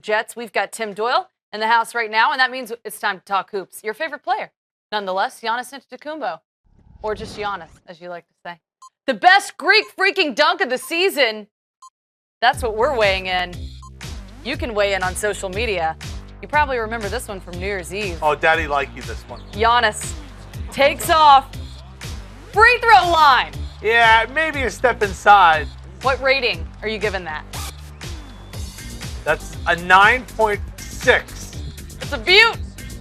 Jets. We've got Tim Doyle in the house right now, and that means it's time to talk hoops. Your favorite player, nonetheless, Giannis Antetokounmpo, or just Giannis, as you like to say. The best Greek freaking dunk of the season. That's what we're weighing in. You can weigh in on social media. You probably remember this one from New Year's Eve. Oh, Daddy like you this one. Giannis takes off. Free throw line. Yeah, maybe a step inside. What rating are you giving that? That's a 9.6. It's a beaut.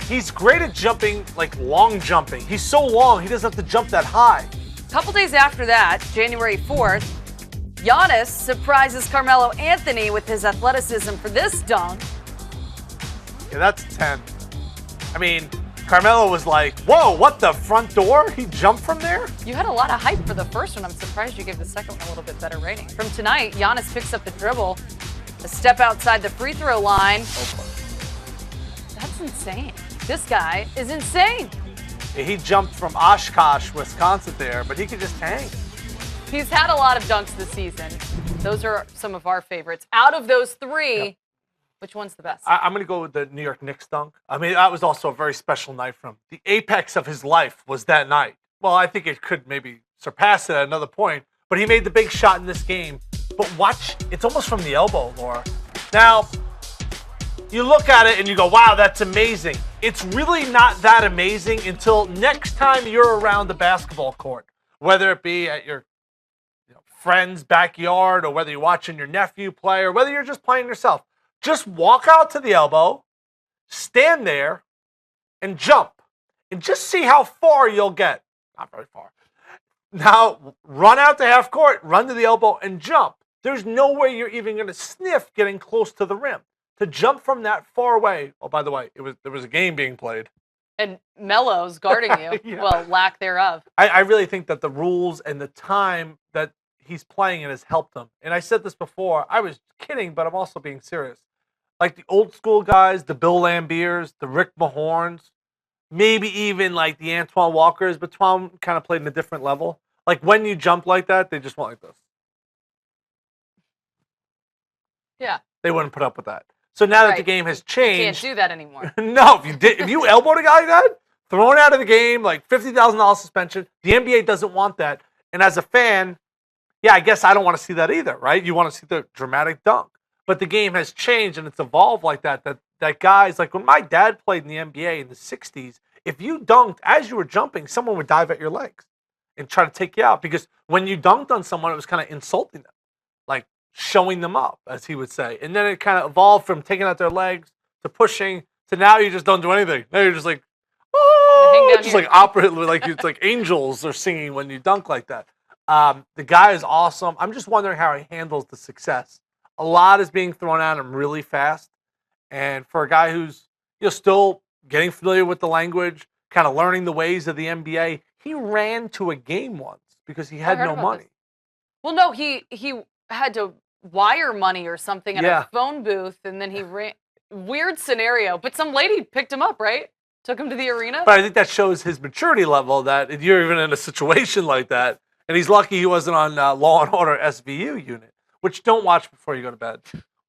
He's great at jumping, like long jumping. He's so long, he doesn't have to jump that high. A couple days after that, January 4th, Giannis surprises Carmelo Anthony with his athleticism for this dunk. Yeah, that's a 10. I mean, Carmelo was like, whoa, what, the front door? He jumped from there? You had a lot of hype for the first one. I'm surprised you gave the second one a little bit better rating. From tonight, Giannis picks up the dribble, a step outside the free throw line. That's insane. This guy is insane. Yeah, he jumped from Oshkosh, Wisconsin there, but he could just hang. He's had a lot of dunks this season. Those are some of our favorites. Out of those three, which one's the best? I'm going to go with the New York Knicks dunk. I mean, that was also a very special night for him. The apex of his life was that night. Well, I think it could maybe surpass it at another point, but he made the big shot in this game. But watch, it's almost from the elbow, Laura. Now, you look at it and you go, wow, that's amazing. It's really not that amazing until next time you're around the basketball court, whether it be at your friend's backyard or whether you're watching your nephew play or whether you're just playing yourself. Just walk out to the elbow, stand there, and jump. And just see how far you'll get. Not very far. Now, run out to half court, run to the elbow, and jump. There's no way you're even going to sniff getting close to the rim. To jump from that far away. Oh, by the way, there was a game being played. And Melo's guarding you. Yeah. Well, lack thereof. I really think that the rules and the time that he's playing in has helped him. And I said this before. I was kidding, but I'm also being serious. Like the old school guys, the Bill Lambiers, the Rick Mahorns, maybe even like the Antoine Walkers, but Antoine kind of played in a different level. Like when you jump like that, they just went like this. Yeah. They wouldn't put up with that. So now that the game has changed, You can't do that anymore. no, if you elbowed a guy like that, thrown out of the game, like $50,000 suspension. The NBA doesn't want that. And as a fan, yeah, I guess I don't want to see that either, right? You want to see the dramatic dunk. But the game has changed and it's evolved like that. That guys, like when my dad played in the NBA in the 60s, if you dunked as you were jumping, someone would dive at your legs and try to take you out. Because when you dunked on someone, it was kind of insulting them. Like, showing them up, as he would say. And then it kind of evolved from taking out their legs to pushing to now you just don't do anything. Now you're just like, oh, just like opera, like it's like angels are singing when you dunk like that. The guy is awesome. I'm just wondering how he handles the success. A lot is being thrown at him really fast. And for a guy who's still getting familiar with the language, kind of learning the ways of the NBA, he ran to a game once because he had no money. This. Well, no, he had to wire money or something at a phone booth, and then he ran. Weird scenario, but some lady picked him up, right? Took him to the arena. But I think that shows his maturity level, that if you're even in a situation like that, and he's lucky he wasn't on Law and Order SVU unit, which don't watch before you go to bed.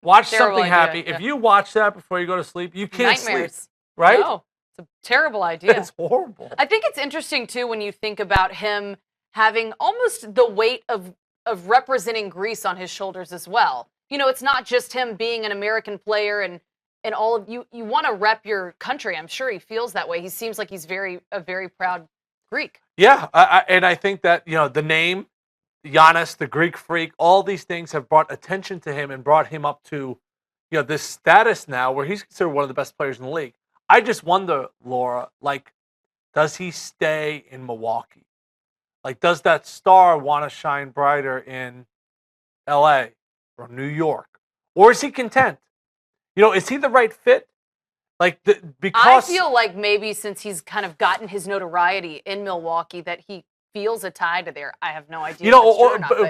Watch something happy. If you watch that before you go to sleep, you can't sleep. Right? No, it's a terrible idea. It's horrible. I think it's interesting, too, when you think about him having almost the weight of representing Greece on his shoulders as well. It's not just him being an American player and all of you want to rep your country. I'm sure he feels that way. He seems like he's a very proud Greek. Yeah, and I think that, the name, Giannis, the Greek freak, all these things have brought attention to him and brought him up to, this status now where he's considered one of the best players in the league. I just wonder, Laura, does he stay in Milwaukee? Does that star want to shine brighter in L.A. or New York? Or is he content? Is he the right fit? Because I feel like maybe since he's kind of gotten his notoriety in Milwaukee that he feels a tie to there. I have no idea.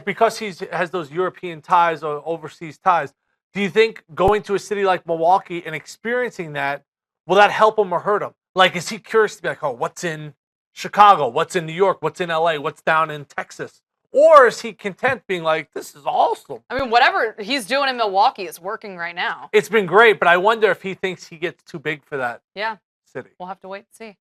Because he has those European ties or overseas ties. Do you think going to a city like Milwaukee and experiencing that, will that help him or hurt him? Is he curious to be like, oh, what's in Chicago? What's in New York? What's in LA? What's down in Texas? Or is he content being like, this is awesome? I mean, whatever he's doing in Milwaukee is working right now. It's been great, but I wonder if he thinks he gets too big for that Yeah, city. we'll have to wait and see.